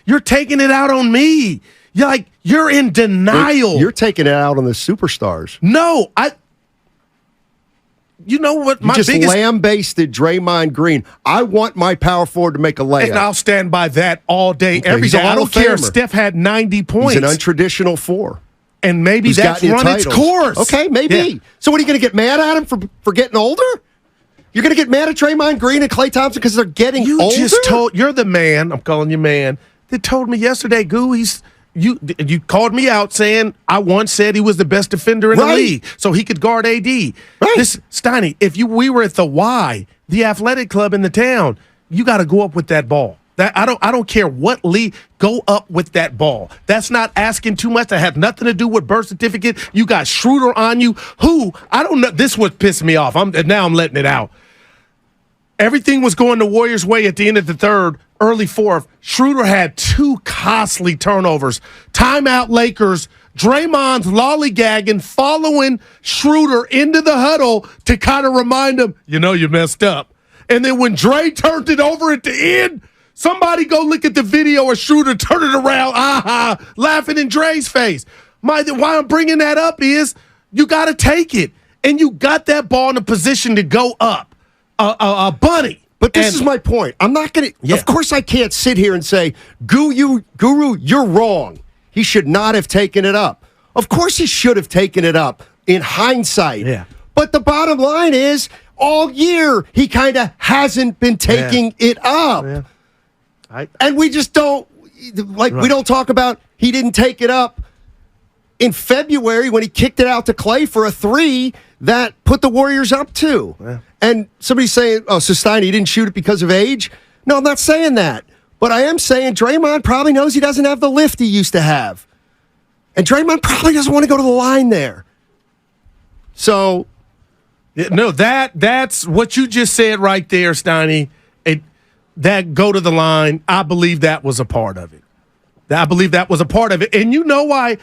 You're taking it out on me. You're in denial. You're taking it out on the superstars. No, you know what? You just lambasted Draymond Green. I want my power forward to make a layup. And I'll stand by that all day, every day. I don't care if Steph had 90 points. He's an untraditional 4. And maybe that's run its course. Okay, maybe. Yeah. So what, are you going to get mad at him for getting older? You're going to get mad at Draymond Green and Klay Thompson because they're getting older? You're the man, I'm calling you man, that told me yesterday, Goo, you called me out saying I once said he was the best defender in the league, so he could guard AD. Right. Steiny, if we were at the Y, the athletic club in the town, you got to go up with that ball. I don't care what league, go up with that ball. That's not asking too much. That has nothing to do with birth certificate. You got Schroeder on you. I don't know. This was pissing me off. Now I'm letting it out. Everything was going the Warriors' way at the end of the third, early fourth. Schroeder had 2 costly turnovers. Timeout Lakers. Draymond's lollygagging, following Schroeder into the huddle to kind of remind him, you messed up. And then when Dre turned it over at the end, somebody go look at the video of Schroeder turn it around, laughing in Dre's face. Why I'm bringing that up is you got to take it. And you got that ball in a position to go up. A bunny. But this is my point. I'm not going to. Yeah. Of course, I can't sit here and say, Guru, you're wrong. He should not have taken it up. Of course, he should have taken it up in hindsight. Yeah. But the bottom line is, all year he kind of hasn't been taking it up, and we just don't We don't talk about he didn't take it up in February when he kicked it out to Klay for a 3 that put the Warriors up 2. Yeah. And somebody's saying, so Steiny, he didn't shoot it because of age? No, I'm not saying that. But I am saying Draymond probably knows he doesn't have the lift he used to have. And Draymond probably doesn't want to go to the line there. So. No, that's what you just said right there, Steiny. That go to the line, I believe that was a part of it. And you know why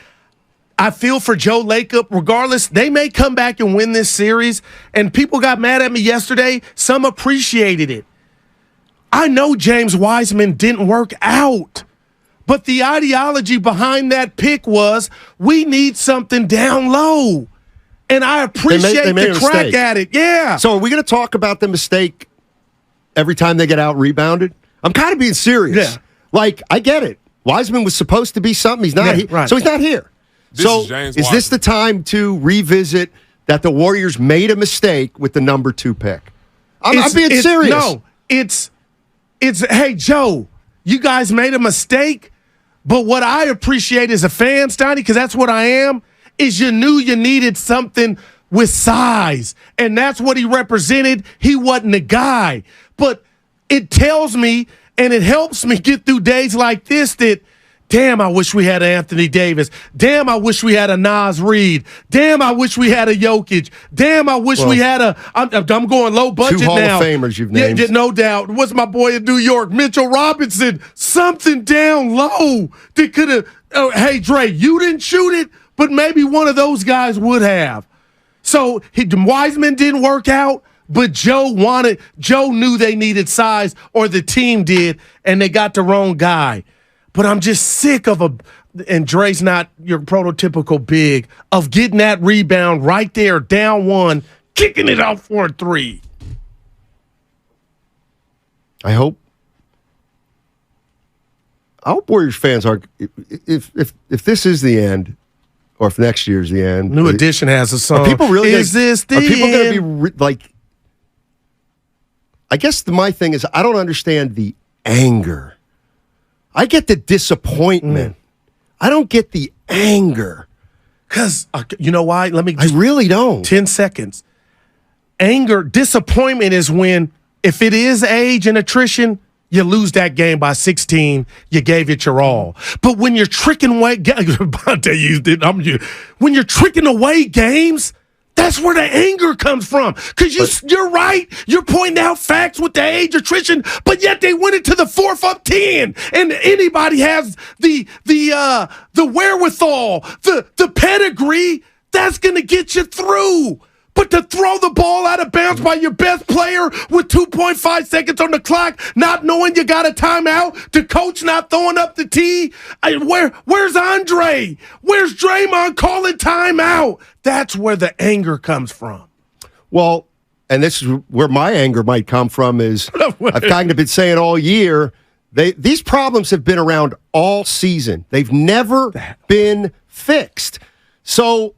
I feel for Joe Lacob, regardless, they may come back and win this series, and people got mad at me yesterday. Some appreciated it. I know James Wiseman didn't work out, but the ideology behind that pick was we need something down low. And I appreciate the crack at it. Yeah. So are we going to talk about the mistake every time they get out-rebounded? I'm kind of being serious. Yeah. Like, I get it. Wiseman was supposed to be something. He's not here. Right. So he's not here. Is this the time to revisit that the Warriors made a mistake with the number 2 pick? I'm being serious. No, it's hey, Joe, you guys made a mistake, but what I appreciate as a fan, Steiny, because that's what I am, is you knew you needed something with size, and that's what he represented. He wasn't a guy. But it tells me, and it helps me get through days like this, that damn, I wish we had Anthony Davis. Damn, I wish we had a Nas Reed. Damn, I wish we had a Jokic. Damn, I wish we had I'm going low budget 2 Hall now. of Famers you've named. Yeah, no doubt. What's my boy in New York? Mitchell Robinson. Something down low that could have, hey, Dre, you didn't shoot it, but maybe one of those guys would have. So Wiseman didn't work out, but Joe knew they needed size, or the team did, and they got the wrong guy. But I'm just sick of and Dre's not your prototypical big, of getting that rebound right there, down 1, kicking it out for a 3. I hope Warriors fans are, if this is the end, or if next year's the end. New Edition has a song. Are people really is this the Are people end? going to be like? I guess my thing is I don't understand the anger. I get the disappointment. I don't get the anger. Because you know why? I really don't. 10 seconds. Anger, disappointment is when, if it is age and attrition, you lose that game by 16. You gave it your all. But when you're tricking away, when you're tricking away games, that's where the anger comes from. Because you're right. You're pointing out facts with the age attrition, but yet they went into the 4th up 10. And anybody has the wherewithal, the pedigree, that's going to get you through. But to throw the ball out of bounds by your best player with 2.5 seconds on the clock, not knowing you got a timeout, the coach not throwing up the tee, where's Andre? Where's Draymond calling timeout? That's where the anger comes from. Well, and this is where my anger might come from is I've kind of been saying all year, these problems have been around all season. They've never been fixed. So,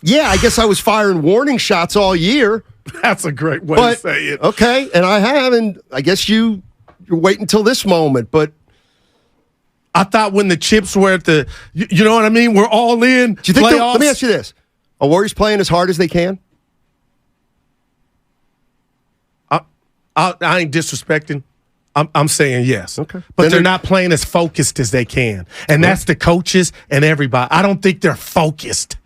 yeah, I guess I was firing warning shots all year. That's a great way to say it. Okay, and I have, and I guess you're waiting until this moment, but I thought when the chips were at the, you know what I mean? We're all in. Do you think let me ask you this. Are Warriors playing as hard as they can? I ain't disrespecting. I'm saying yes. Okay. But then they're not playing as focused as they can. And that's the coaches and everybody. I don't think they're focused.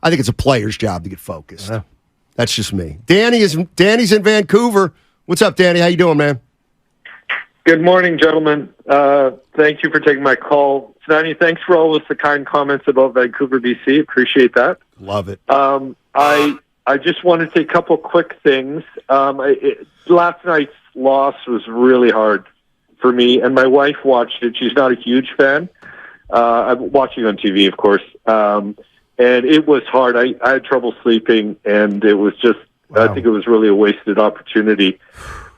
I think it's a player's job to get focused. That's just me. Danny's in Vancouver. What's up, Danny? How you doing, man? Good morning, gentlemen. Thank you for taking my call. Steiny, thanks for always the kind comments about Vancouver, BC. Appreciate that. Love it. I just wanted to say a couple quick things. Last night's loss was really hard for me, and my wife watched it. She's not a huge fan. I'm watching on TV, of course. And it was hard. I had trouble sleeping, and it was just, wow. I think it was really a wasted opportunity.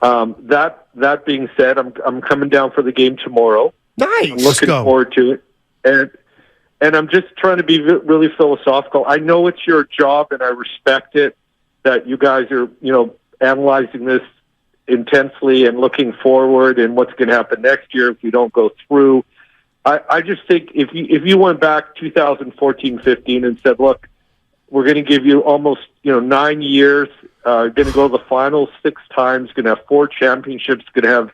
That being said, I'm coming down for the game tomorrow. Nice. I'm looking forward to it. And I'm just trying to be really philosophical. I know it's your job, and I respect it, that you guys are, analyzing this intensely and looking forward and what's going to happen next year if we don't go through. I just think if you went back 2014-15 and said, look, we're going to give you almost 9 years, going to go to the finals 6 times, going to have 4 championships, going to have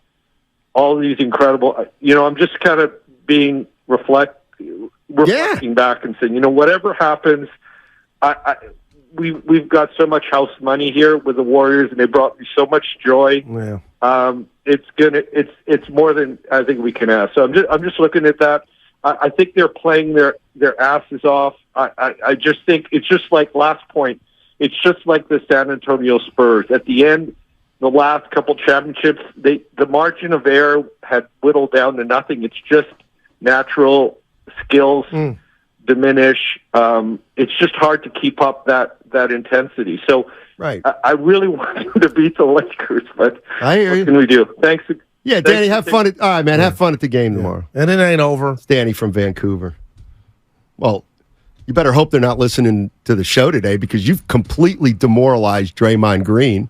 all these incredible. I'm just kind of being reflecting back and saying, whatever happens, we've got so much house money here with the Warriors, and they brought me so much joy. Yeah. It's more than I think we can ask. So I'm just looking at that. I think they're playing their asses off. I just think it's just like last point. It's just like the San Antonio Spurs at the end. The last couple championships, the margin of error had whittled down to nothing. It's just natural skills diminish. It's just hard to keep up that intensity. So right. I really want you to beat the Lakers, but I hear you. What can we do? Thanks. Yeah, Danny, have fun. All right, man, have fun at the game tomorrow. And it ain't over. It's Danny from Vancouver. Well, you better hope they're not listening to the show today because you've completely demoralized Draymond Green.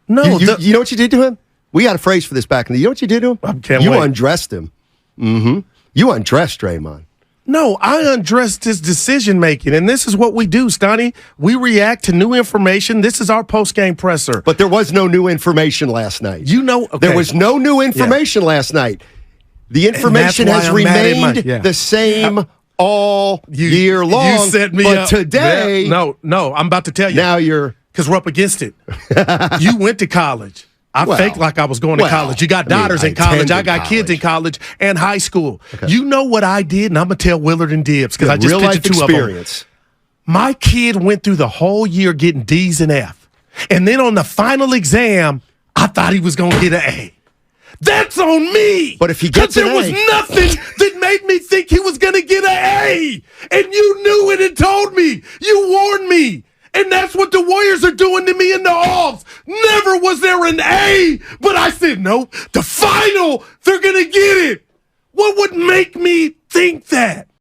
No. You know what you did to him? We got a phrase for this back in the. You know what you did to him? I can't wait. You undressed him. Mm-hmm. You undressed Draymond. No, I undressed his decision-making, and this is what we do, Steiny. We react to new information. This is our post-game presser. But there was no new information last night. Okay. There was no new information last night. The information has remained the same all year long. You set me up. But today... Yeah, no, I'm about to tell you. Now you're... Because we're up against it. You went to college. I faked like I was going to college. You got daughters in college. I got kids in college and high school. Okay. You know what I did, and I'm going to tell Willard and Dibbs because I just pictured 2 of them. My kid went through the whole year getting D's and F. And then on the final exam, I thought he was going to get an A. That's on me. But if he gets an A. Because there was nothing that made me think he was going to get an A. And you knew it and told me. You warned me. And that's what the Warriors are doing to me in the offs. Never was there an A, but I said, no, the final, they're going to get it. What would make me think that?